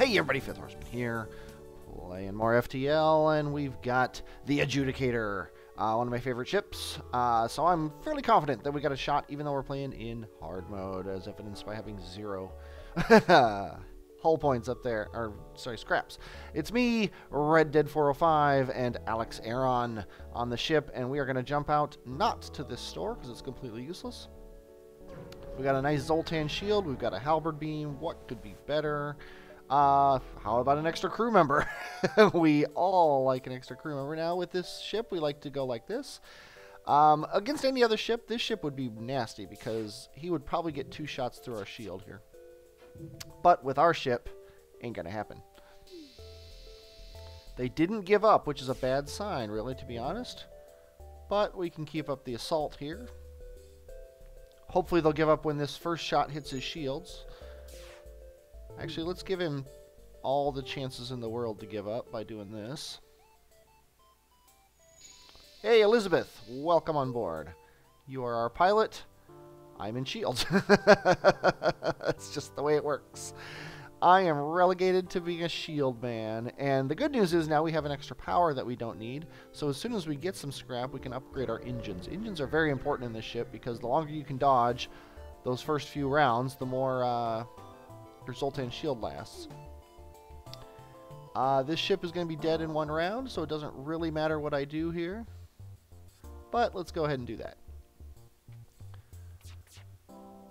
Hey everybody, Fifth Horseman here, playing more FTL, and we've got the Adjudicator, one of my favorite ships, so I'm fairly confident that we got a shot even though we're playing in hard mode, as evidenced by having 0 hull points up there, or sorry, scraps. It's me, Red Dead 405, and Alex Aaron on the ship, and we are going to jump out, not to this store, because it's completely useless. We got a nice Zoltan shield, we've got a halberd beam, what could be better? How about an extra crew member? We all like an extra crew member. Now with this ship, we like to go like this. Against any other ship, this ship would be nasty because he would probably get 2 shots through our shield here. But with our ship, ain't gonna happen. They didn't give up, which is a bad sign, really, to be honest. But we can keep up the assault here. Hopefully they'll give up when this first shot hits his shields. Actually, let's give him all the chances in the world to give up by doing this. Hey, Elizabeth, welcome on board. You are our pilot. I'm in shields. That's just the way it works. I am relegated to being a shield man, and the good news is now we have an extra power that we don't need, so as soon as we get some scrap, we can upgrade our engines. Engines are very important in this ship because the longer you can dodge those first few rounds, the more your Zoltan shield lasts. This ship is going to be dead in 1 round, so it doesn't really matter what I do here, but let's go ahead and do that.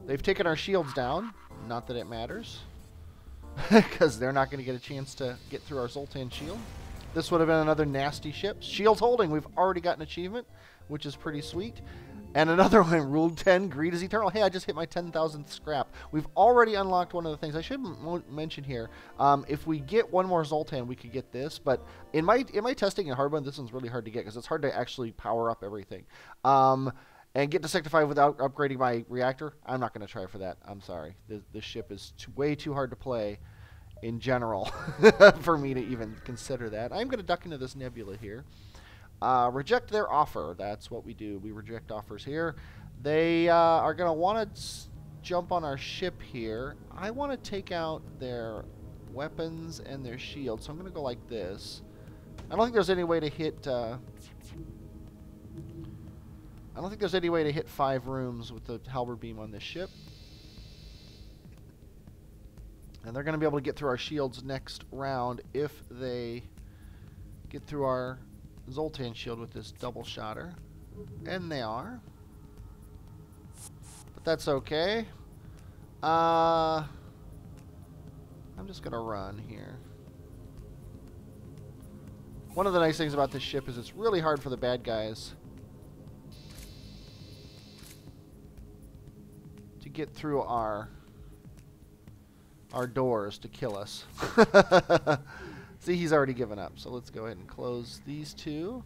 They've taken our shields down, not that it matters. Because they're not going to get a chance to get through our Zoltan shield. This would have been another nasty ship. Shields holding. We've already got an achievement, which is pretty sweet. And another one, Rule 10, Greed is Eternal. Hey, I just hit my 10,000th scrap. We've already unlocked one of the things. I should mention here, if we get one more Zoltan, we could get this. But in my testing in hard mode, this one's really hard to get because it's hard to actually power up everything. And get to Sector 5 without upgrading my reactor, I'm not going to try for that. I'm sorry. This ship is way too hard to play in general for me to even consider that. I'm going to duck into this nebula here. Reject their offer. That's what we do. We reject offers here. They are going to want to jump on our ship here. I want to take out their weapons and their shields, so I'm going to go like this. I don't think there's any way to hit... I don't think there's any way to hit 5 rooms with the halberd beam on this ship. And they're going to be able to get through our shields next round if they get through our Zoltan shield with this double shotter. And they are. But that's okay. I'm just going to run here. One of the nice things about this ship is it's really hard for the bad guys to get through our doors to kill us. See, he's already given up, so let's go ahead and close these 2.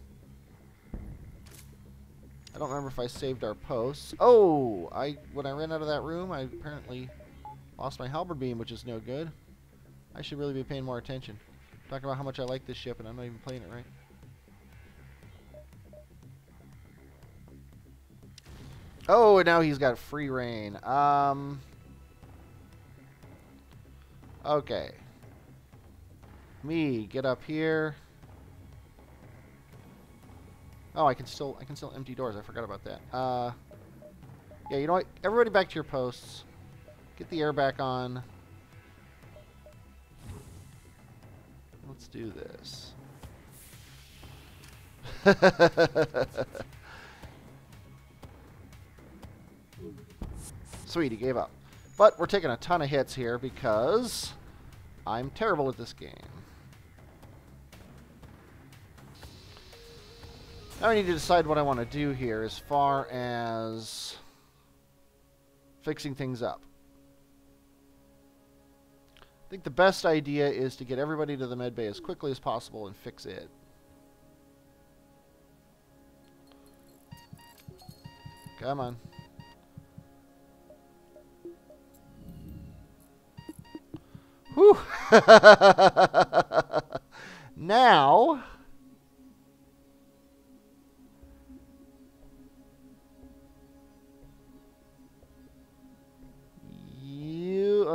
I don't remember if I saved our posts. Oh, when I ran out of that room, I apparently lost my halberd beam, which is no good. I should really be paying more attention. Talking about how much I like this ship, and I'm not even playing it right. Oh, and now he's got free reign. Okay. Me, get up here. Oh, I can still empty doors. I forgot about that. Yeah, you know what? Everybody back to your posts. Get the air back on. Let's do this. Sweet, he gave up. But we're taking a ton of hits here because I'm terrible at this game. Now I need to decide what I want to do here as far as fixing things up. I think the best idea is to get everybody to the med bay as quickly as possible and fix it. Come on. Whew. Now,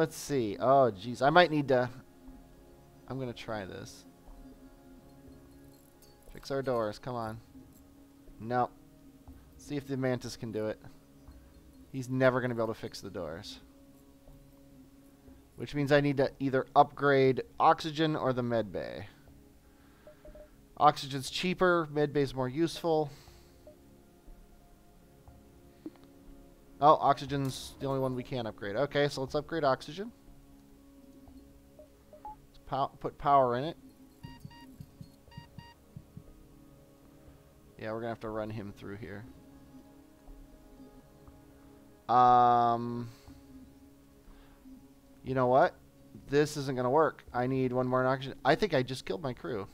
let's see. Oh, geez. I might need to I'm going to try this. Fix our doors. Come on. Nope. See if the Mantis can do it. He's never going to be able to fix the doors. Which means I need to either upgrade oxygen or the med bay. Oxygen's cheaper. Med bay's more useful. Oh, oxygen's the only one we can upgrade. Okay, so let's upgrade oxygen. Let's put power in it. Yeah, we're going to have to run him through here. You know what? This isn't going to work. I need one more oxygen. I think I just killed my crew.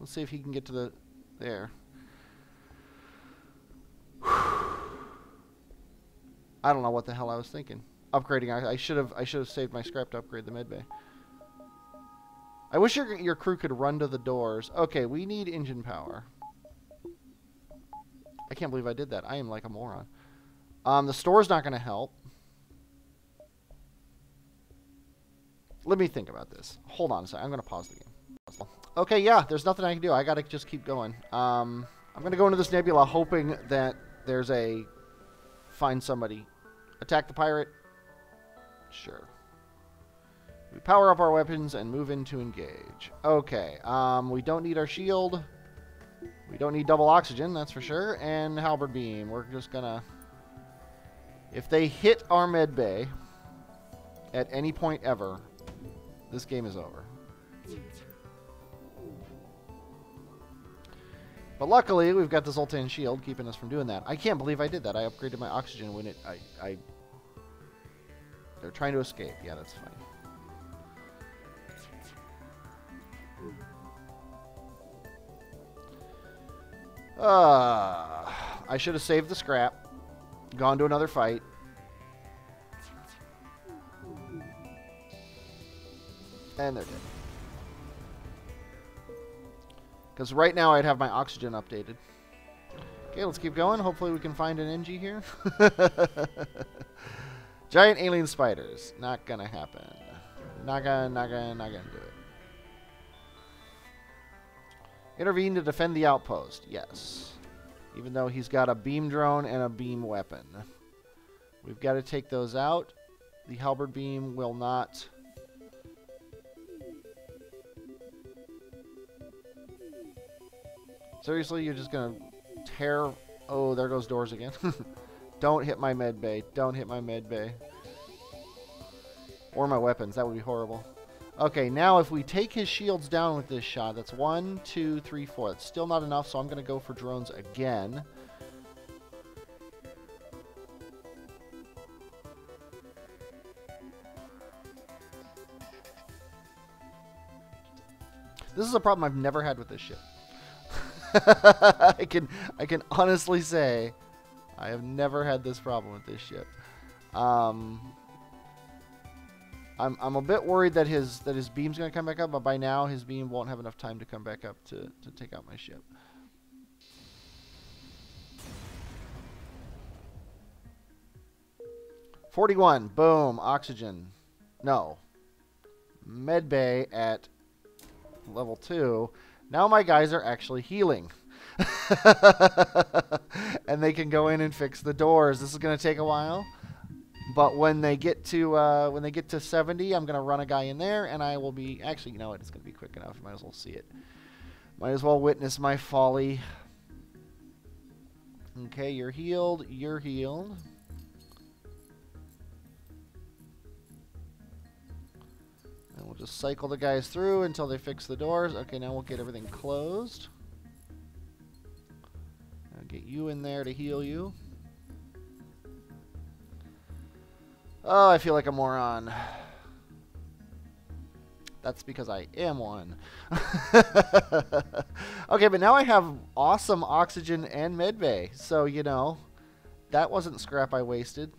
Let's see if he can get to the... There. I don't know what the hell I was thinking. Upgrading. I should have saved my scrap to upgrade the medbay. I wish your crew could run to the doors. Okay, we need engine power. I can't believe I did that. I am like a moron. The store's not going to help. Let me think about this. Hold on a second. I'm going to pause the game. Okay, yeah, there's nothing I can do. I got to just keep going. I'm going to go into this nebula hoping that there's a... Find somebody. Attack the pirate. Sure. We power up our weapons and move in to engage. Okay, we don't need our shield. We don't need double oxygen, that's for sure. And halberd beam. We're just going to... If they hit our med bay at any point ever, this game is over. But luckily, we've got the Zoltan shield keeping us from doing that. I can't believe I did that. I upgraded my oxygen when it... They're trying to escape. Yeah, that's funny. I should have saved the scrap. Gone to another fight. And they're dead. Because right now I'd have my oxygen updated. Okay, let's keep going. Hopefully we can find an NG here. Giant alien spiders. Not gonna happen. Not gonna do it. Intervene to defend the outpost. Yes. Even though he's got a beam drone and a beam weapon. We've got to take those out. The halberd beam will not... Seriously, you're just going to tear... Oh, there goes doors again. Don't hit my med bay. Don't hit my med bay. Or my weapons. That would be horrible. Okay, now if we take his shields down with this shot, that's 1, 2, 3, 4. That's still not enough, so I'm going to go for drones again. This is a problem I've never had with this ship. I can honestly say I have never had this problem with this ship. I'm a bit worried that his beam's going to come back up, but by now his beam won't have enough time to come back up to take out my ship. $41. Boom. Oxygen. No. Med bay at level 2. Now my guys are actually healing. And they can go in and fix the doors. This is going to take a while. But when they get to 70, I'm going to run a guy in there, and I will be... Actually, you know what? It's going to be quick enough. Might as well see it. Might as well witness my folly. Okay, you're healed. You're healed. And we'll just cycle the guys through until they fix the doors. Okay, now we'll get everything closed. I'll get you in there to heal you. Oh, I feel like a moron. That's because I am one. Okay, but now I have awesome oxygen and medbay. So, you know, that wasn't scrap I wasted.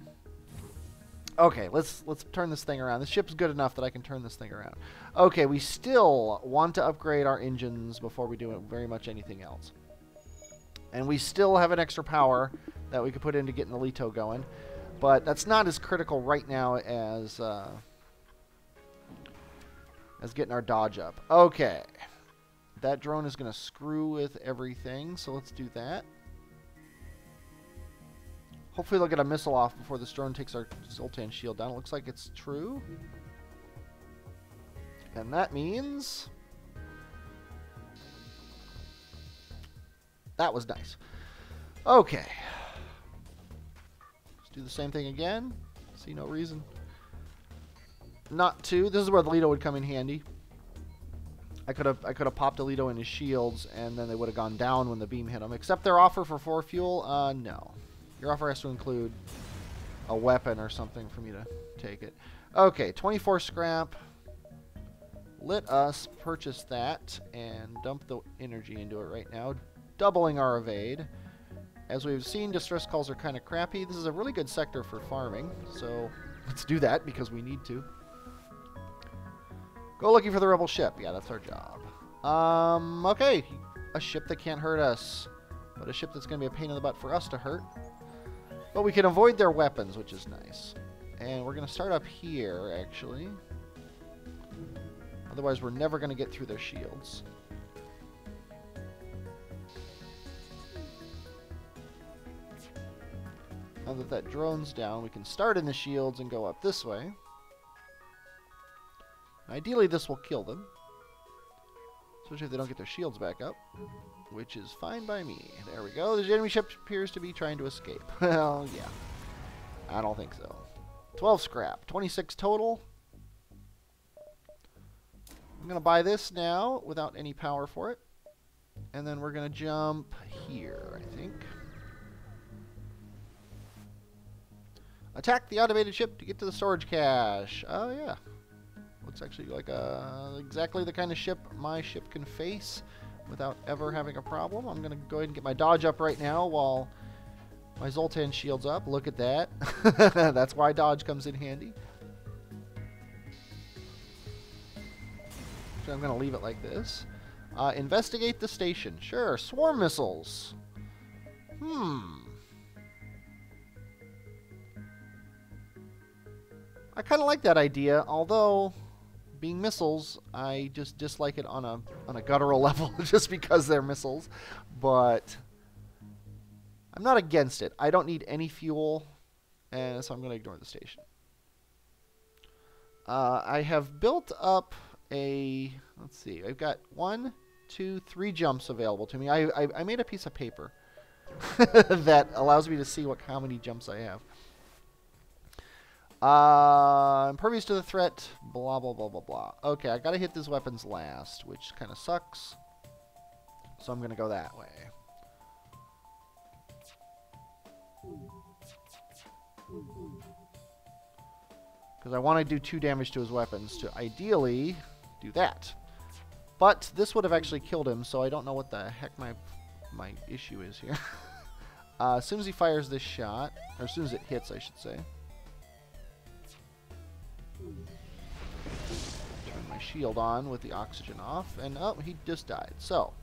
Okay, let's turn this thing around. This ship's good enough that I can turn this thing around. Okay, we still want to upgrade our engines before we do very much anything else. And we still have an extra power that we could put into getting the Leto going. But that's not as critical right now as as getting our dodge up. Okay. That drone is going to screw with everything, so let's do that. Hopefully they'll get a missile off before this drone takes our Zoltan shield down. It looks like it's true. And that means... that was nice. Okay. Let's do the same thing again. See no reason not to. This is where the Lido would come in handy. I could have popped a Lido in his shields, and then they would have gone down when the beam hit him. Except their offer for 4 fuel, no. Your offer has to include a weapon or something for me to take it. Okay, 24 scrap. Let us purchase that and dump the energy into it right now, doubling our evade. As we've seen, distress calls are kind of crappy. This is a really good sector for farming, so let's do that because we need to. Go looking for the rebel ship. Yeah, that's our job. Okay. A ship that can't hurt us, but a ship that's going to be a pain in the butt for us to hurt. But we can avoid their weapons, which is nice. And we're going to start up here, actually. Otherwise, we're never going to get through their shields. Now that that drone's down, we can start in the shields and go up this way. Ideally, this will kill them. Especially if they don't get their shields back up. Which is fine by me. There we go. The enemy ship appears to be trying to escape. Well, yeah. I don't think so. 12 scrap. 26 total. I'm going to buy this now without any power for it. And then we're going to jump here, I think. Attack the automated ship to get to the storage cache. Oh, yeah. Looks actually like exactly the kind of ship my ship can face without ever having a problem. I'm going to go ahead and get my dodge up right now while my Zoltan shield's up. Look at that. That's why dodge comes in handy. So I'm going to leave it like this. Investigate the station. Sure. Swarm missiles. I kind of like that idea, although... being missiles, I just dislike it on a guttural level just because they're missiles. But I'm not against it. I don't need any fuel, and so I'm going to ignore the station. I have built up a... let's see. I've got 1, 2, 3 jumps available to me. I made a piece of paper that allows me to see how many jumps I have. Impervious to the threat, blah, blah, blah, blah, blah. Okay, I gotta hit these weapons last, which kind of sucks. So I'm gonna go that way. Because I want to do 2 damage to his weapons to ideally do that. But this would have actually killed him, so I don't know what the heck my issue is here. As soon as he fires this shot, or as soon as it hits, I should say. Turn my shield on with the oxygen off, and oh, he just died. So,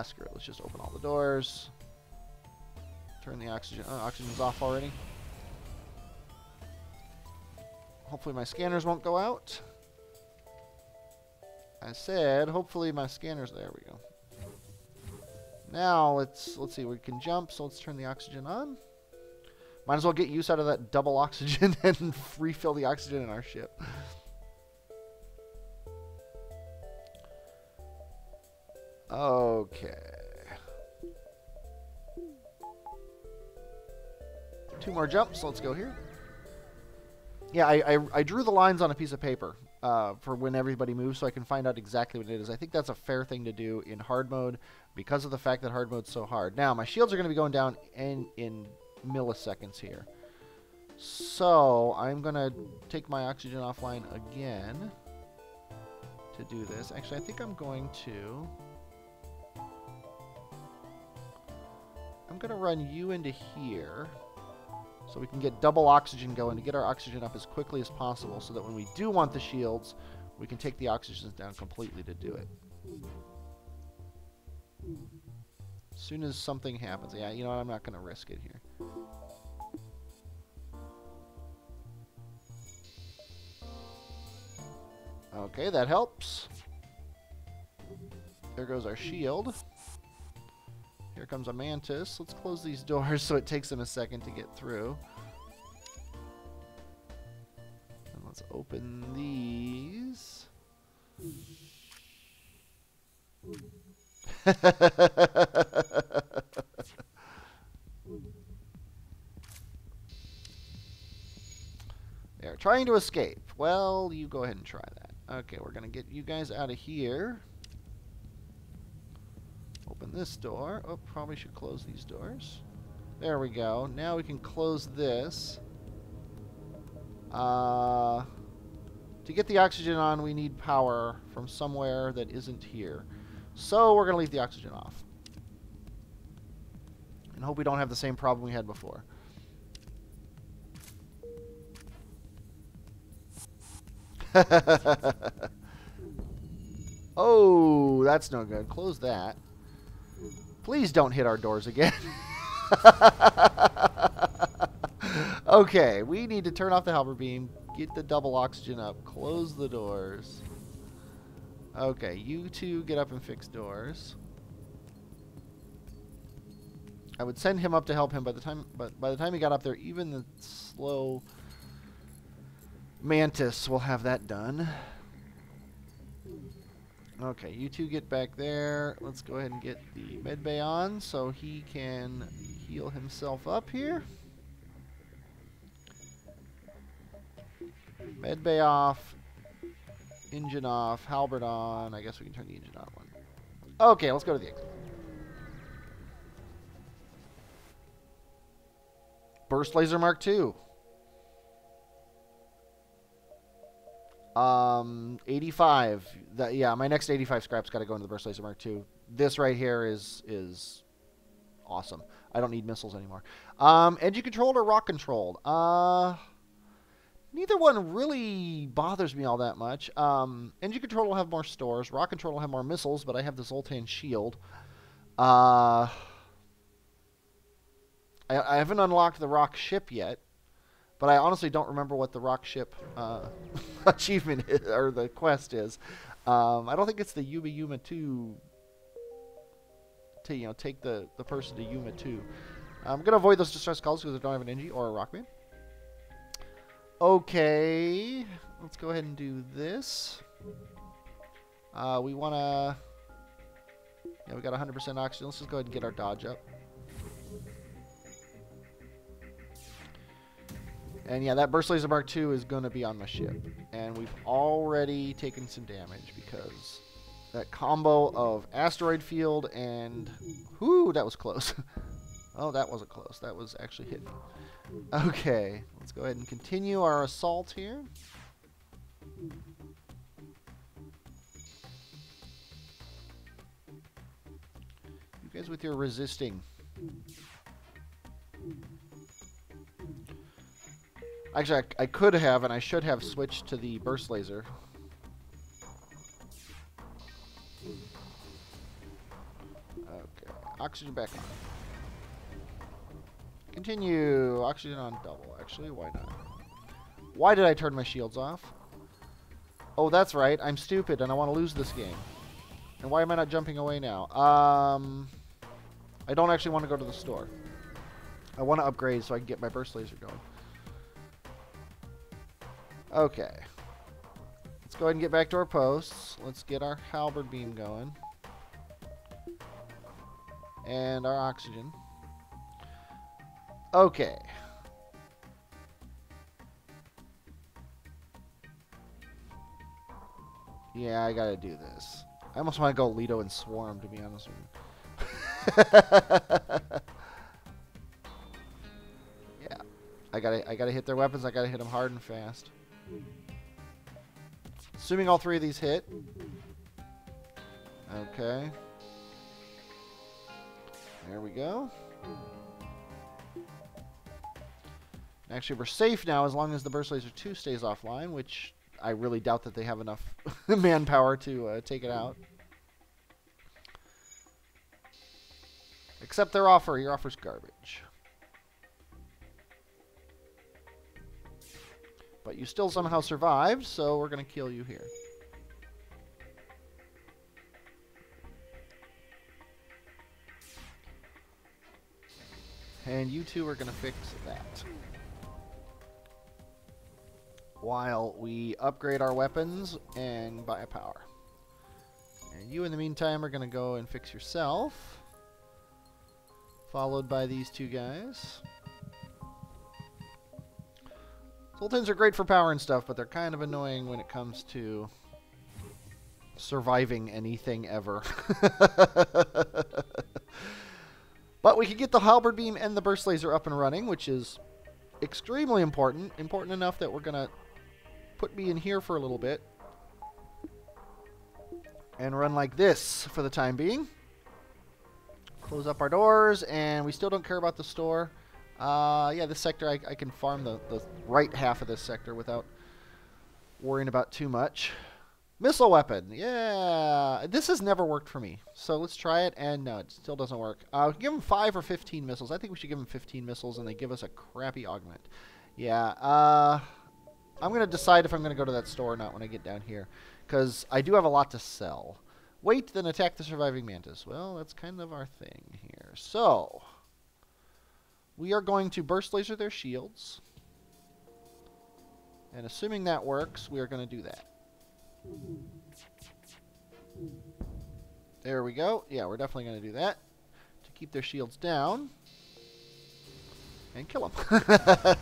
screw it. Let's just open all the doors. Turn the oxygen. Oh, oxygen's off already. Hopefully my scanners won't go out. I said, hopefully my scanners. There we go. Now let's see. We can jump, so let's turn the oxygen on. Might as well get use out of that double oxygen and refill the oxygen in our ship. Okay. 2 more jumps. Let's go here. Yeah, I drew the lines on a piece of paper for when everybody moves so I can find out exactly what it is. I think that's a fair thing to do in hard mode because of the fact that hard mode's so hard. Now, my shields are going to be going down in milliseconds here. So, I'm going to take my oxygen offline again to do this. Actually, I think I'm going to... I'm going to run you into here so we can get double oxygen going to get our oxygen up as quickly as possible so that when we do want the shields, we can take the oxygen down completely to do it. As soon as something happens. Yeah, you know what? I'm not going to risk it here. Okay, that helps. There goes our shield. Here comes a mantis. Let's close these doors so it takes them a second to get through. And let's open these. They're trying to escape. Well, you go ahead and try that. Okay, we're going to get you guys out of here. Open this door. Oh, probably should close these doors. There we go. Now we can close this. To get the oxygen on, we need power from somewhere that isn't here. So we're going to leave the oxygen off. And hope we don't have the same problem we had before. Oh, that's no good. Close that. Please don't hit our doors again. Okay, we need to turn off the halberd beam, get the double oxygen up, close the doors. Okay, you two get up and fix doors. I would send him up to help him but by the time he got up there, even the slow mantis will have that done. Okay, you two get back there. Let's go ahead and get the med bay on so he can heal himself up here. Med bay off. Engine off. Halberd on. I guess we can turn the engine on one. Okay, let's go to the exit. Burst Laser Mark II. 85. Yeah, my next 85 scrap's got to go into the Burst Laser Mark II. This right here is awesome. I don't need missiles anymore. Engine controlled or rock controlled? Neither one really bothers me all that much. Engine control will have more stores. Rock control will have more missiles, but I have the Zoltan shield. I haven't unlocked the rock ship yet, but I honestly don't remember what the rock ship achievement is, or the quest is. I don't think it's the Yuma Yuma 2 to take the person to Yuma 2. I'm gonna avoid those distress calls because I don't have an Engie or a Rockman. Okay, let's go ahead and do this. We wanna, yeah, we got 100% oxygen. Let's just go ahead and get our dodge up. And yeah, that Burst Laser Mark II is going to be on my ship. And we've already taken some damage because that combo of asteroid field and... Whoo, that was close. Oh, that wasn't close. That was actually hidden. Okay, let's go ahead and continue our assault here. You guys with your resisting. Actually, I could have, and I should have switched to the burst laser. Okay, oxygen back on. Continue. Oxygen on double, actually. Why not? Why did I turn my shields off? Oh, that's right. I'm stupid, and I want to lose this game. And why am I not jumping away now? I don't actually want to go to the store. I want to upgrade so I can get my burst laser going. Okay. Let's go ahead and get back to our posts. Let's get our halberd beam going. And our oxygen. Okay. Yeah, I gotta do this. I almost want to go Leto and Swarm, to be honest with you. Yeah. I gotta hit their weapons. I gotta hit them hard and fast. Assuming all three of these hit. Okay. There we go. Actually, we're safe now as long as the Burst Laser 2 stays offline, which I really doubt that they have enough manpower to take it out. Except their offer. Your offer's garbage. But you still somehow survived, so we're going to kill you here. And you two are going to fix that. While we upgrade our weapons and buy a power. And you, in the meantime, are going to go and fix yourself. Followed by these two guys. Sultans are great for power and stuff, but they're kind of annoying when it comes to surviving anything ever. But we can get the halberd beam and the burst laser up and running, which is extremely important. Important enough that we're going to put me in here for a little bit. And run like this for the time being. Close up our doors, and we still don't care about the store. Yeah, this sector, I can farm the right half of this sector without worrying about too much. Missile weapon. Yeah. This has never worked for me. So let's try it, and no, it still doesn't work. We can give them 5 or 15 missiles. I think we should give them 15 missiles, and they give us a crappy augment. Yeah. I'm going to decide if I'm going to go to that store or not when I get down here, because I do have a lot to sell. Wait, then attack the surviving mantis. Well, that's kind of our thing here. So, we are going to burst laser their shields. And assuming that works, we are going to do that. There we go. Yeah, we're definitely going to do that. To keep their shields down. And kill them.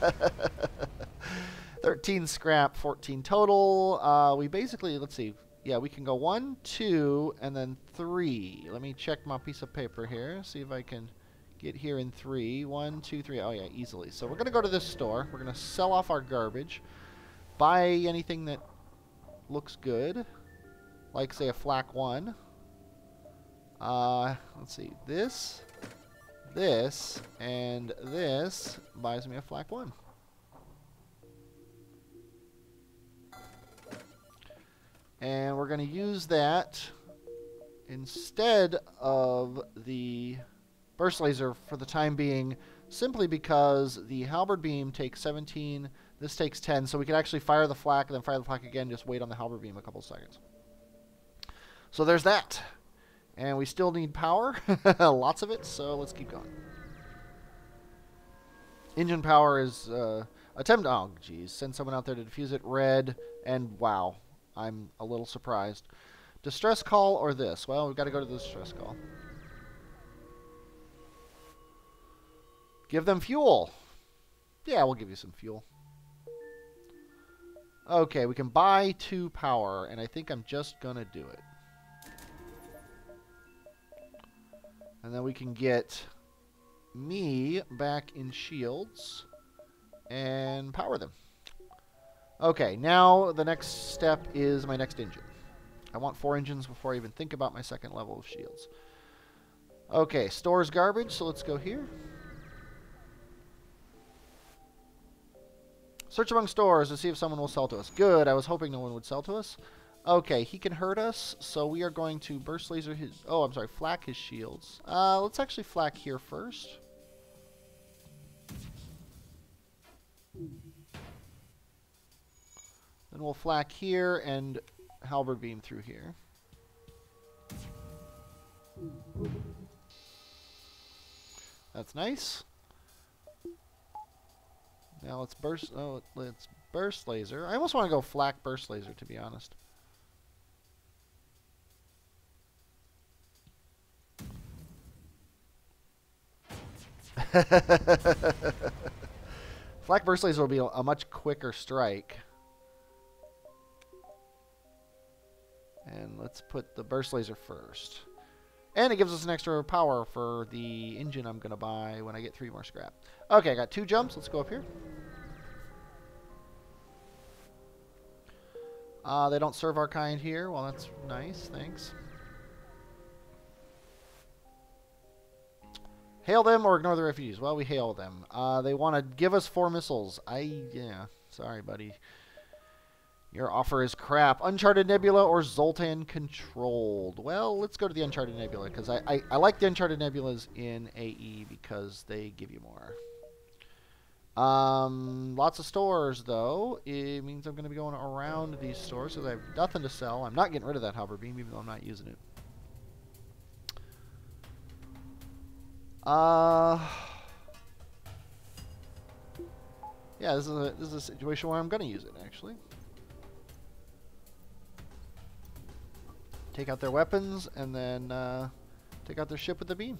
13 scrap, 14 total. We basically, let's see. Yeah, we can go 1, 2, and then 3. Let me check my piece of paper here. See if I can get here in 3. 1, 2, 3. Oh, yeah, easily. So we're going to go to this store. We're going to sell off our garbage. Buy anything that looks good. Like, say, a flak 1. Let's see. This, and this buys me a flak 1. And we're going to use that instead of the burst laser for the time being, simply because the halberd beam takes 17, this takes 10, so we can actually fire the flak and then fire the flak again, just wait on the halberd beam a couple seconds. So there's that. And we still need power, lots of it, so let's keep going. Engine power is attempt. Oh, geez, send someone out there to defuse it. Red, and wow. I'm a little surprised. Distress call or this? Well, we've got to go to the distress call. Give them fuel. Yeah, we'll give you some fuel. Okay, we can buy 2 power, and I think I'm just going to do it. And then we can get me back in shields and power them. Okay, now the next step is my next engine. I want 4 engines before I even think about my second level of shields. Okay, stores garbage, so let's go here. Search among stores to see if someone will sell to us. Good, I was hoping no one would sell to us. Okay, he can hurt us, so we are going to burst laser his... Oh, I'm sorry, flak his shields. Let's actually flak here first. Then we'll flak here and halberd beam through here. That's nice. Now let's burst. Oh, let's burst laser. I almost want to go flak burst laser, to be honest. Flak burst laser will be a much quicker strike. And let's put the burst laser first. And it gives us an extra power for the engine I'm going to buy when I get 3 more scrap. Okay, I got 2 jumps. Let's go up here. They don't serve our kind here. Well, that's nice. Thanks. Hail them or ignore the refugees. Well, we hail them. They want to give us 4 missiles. Yeah. Sorry, buddy. Your offer is crap. Uncharted Nebula or Zoltan Controlled? Well, let's go to the Uncharted Nebula, because I like the Uncharted Nebulas in AE because they give you more. Lots of stores, though. It means I'm going to be going around these stores because I have nothing to sell. I'm not getting rid of that halberd beam, even though I'm not using it. Yeah, this is a situation where I'm going to use it, actually. Take out their weapons, and then take out their ship with the beam.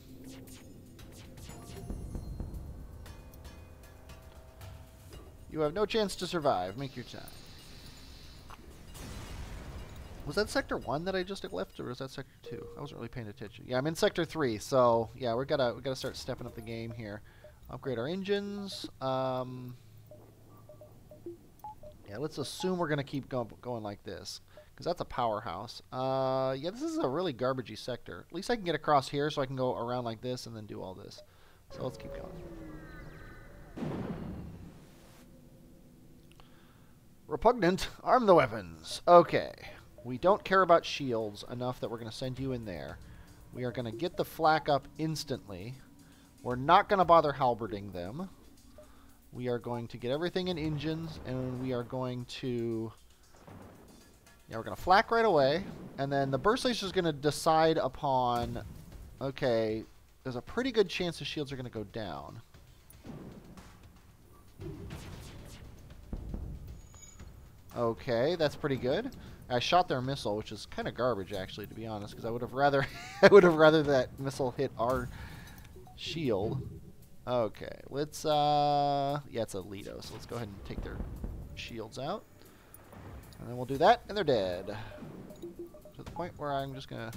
You have no chance to survive. Make your time. Was that Sector 1 that I just left, or was that Sector 2? I wasn't really paying attention. Yeah, I'm in Sector 3, so yeah, we gotta start stepping up the game here. Upgrade our engines. Yeah, let's assume we're gonna keep going like this, because that's a powerhouse. Yeah, this is a really garbagey sector. At least I can get across here, so I can go around like this and then do all this. So let's keep going. Repugnant, arm the weapons. Okay. We don't care about shields enough that we're going to send you in there. We are going to get the flak up instantly. We're not going to bother halberding them. We are going to get everything in engines, and we are going to... Yeah, we're going to flak right away. And then the burst laser is going to decide upon... Okay, there's a pretty good chance the shields are going to go down. Okay, that's pretty good. I shot their missile, which is kind of garbage, actually, to be honest, because I would have rather that missile hit our shield. Okay, let's yeah, it's a Lido, so let's go ahead and take their shields out, and then we'll do that, and they're dead. To the point where I'm just gonna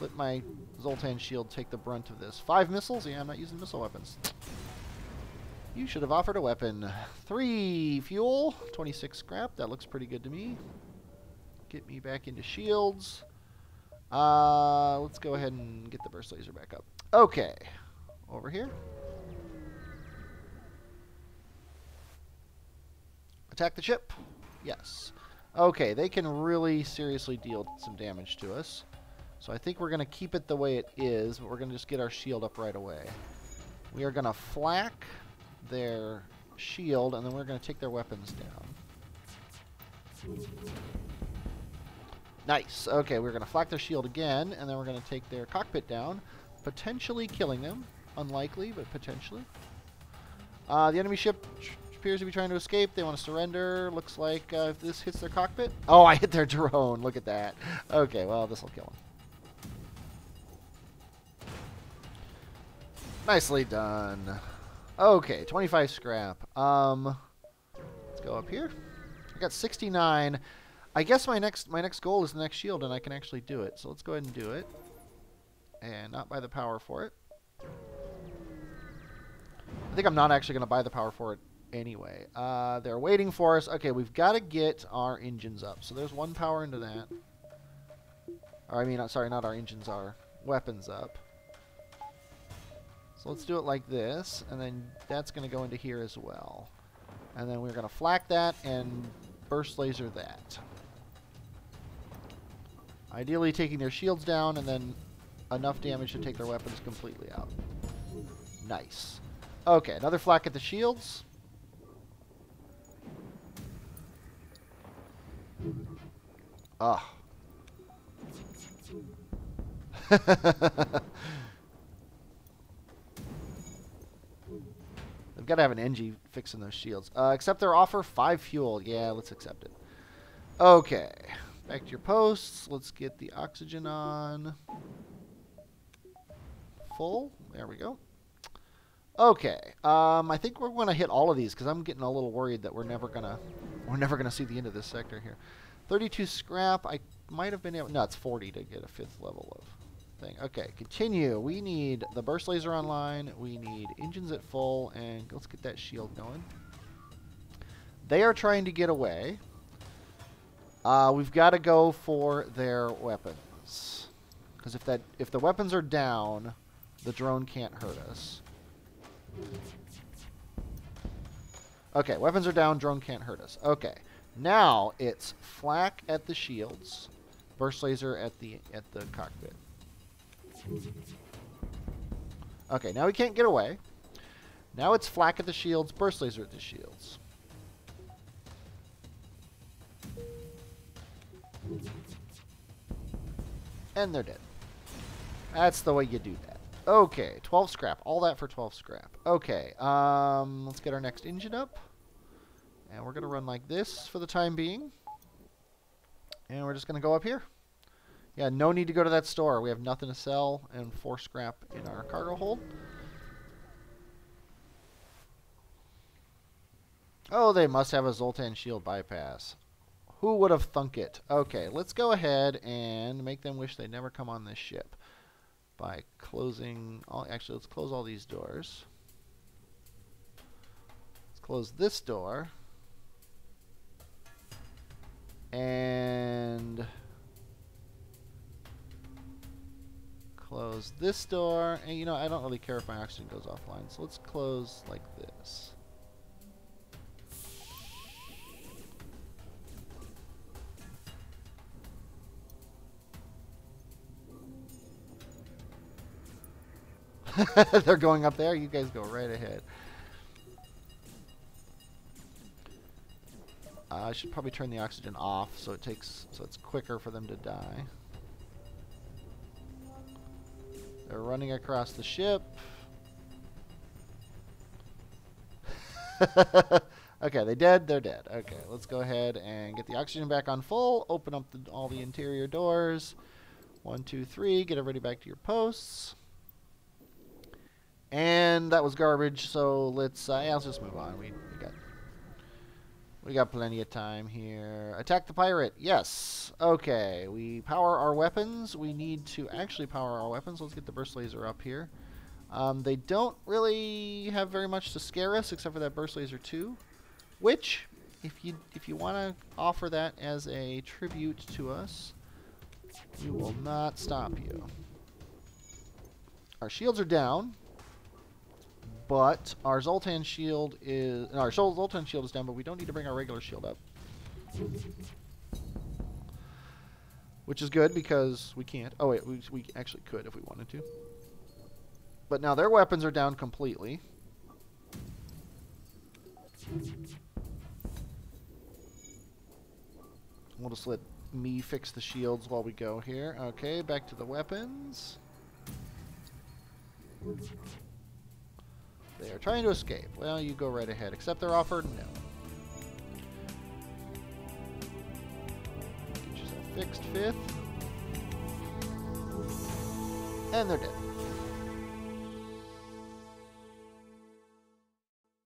let my Zoltan shield take the brunt of this. 5 missiles? Yeah, I'm not using missile weapons. You should have offered a weapon. 3 fuel, 26 scrap. That looks pretty good to me. Get me back into shields. Let's go ahead and get the burst laser back up. Okay. Over here. Attack the ship. Yes. Okay, they can really seriously deal some damage to us. So I think we're going to keep it the way it is, but we're going to just get our shield up right away. We are going to flak their shield, and then we're going to take their weapons down. Nice. Okay, we're going to flak their shield again, and then we're going to take their cockpit down, potentially killing them. Unlikely, but potentially. The enemy ship appears to be trying to escape. They want to surrender. Looks like if this hits their cockpit... Oh, I hit their drone. Look at that. Okay, well, this will kill them. Nicely done. Okay, 25 scrap. Let's go up here. I got 69. I guess my next goal is the next shield, and I can actually do it. So let's go ahead and do it. And not buy the power for it. I think I'm not actually going to buy the power for it anyway. They're waiting for us. Okay, we've got to get our engines up. So there's 1 power into that. Or I mean, sorry, not our engines, our weapons up. So let's do it like this, and then that's going to go into here as well. And then we're going to flak that and burst laser that. Ideally taking their shields down, and then enough damage to take their weapons completely out. Nice. Okay, another flak at the shields. Ah. They've got to have an NG fixing those shields. Accept their offer. 5 fuel. Yeah, let's accept it. Okay. Back to your posts. Let's get the oxygen on. Full. There we go. Okay. I think we're going to hit all of these because I'm getting a little worried that we're never gonna see the end of this sector here. 32 scrap. I might have been able. No, it's 40 to get a 5th level of thing. Okay, continue. We need the burst laser online. We need engines at full, and let's get that shield going. They are trying to get away. We've got to go for their weapons, because if the weapons are down, the drone can't hurt us. Okay, weapons are down. Drone can't hurt us. Okay, now it's flak at the shields, burst laser at the cockpit. Okay, now we can't get away. Now it's flak at the shields, burst laser at the shields. And they're dead. That's the way you do that. Okay, 12 scrap. All that for 12 scrap. Okay, let's get our next engine up. And we're going to run like this for the time being. And we're just going to go up here. Yeah, no need to go to that store. We have nothing to sell and 4 scrap in our cargo hold. Oh, they must have a Zoltan shield bypass. Who would have thunk it? Okay, let's go ahead and make them wish they never come on this ship by closing all. Actually, let's close all these doors. Let's close this door and close this door. And you know, I don't really care if my oxygen goes offline, so let's close like this. They're going up there. You guys go right ahead. I should probably turn the oxygen off so it's quicker for them to die. They're running across the ship. Okay, they dead. They're dead. Okay, let's go ahead and get the oxygen back on full. Open up all the interior doors. 1, 2, 3. Get everybody back to your posts. And that was garbage, so let's just move on. We got plenty of time here. Attack the pirate. Yes. Okay, we power our weapons. We need to actually power our weapons. Let's get the burst laser up here. They don't really have very much to scare us except for that burst laser 2, which if you want to offer that as a tribute to us, we will not stop you. Our shields are down. But our Zoltan shield is down, but we don't need to bring our regular shield up, which is good because we can't. Oh wait, we actually could if we wanted to. But now their weapons are down completely. We'll just let me fix the shields while we go here. Okay, back to the weapons. They are trying to escape. Well, you go right ahead. Accept their offer? No. Get yourself fixed, 5th. And they're dead.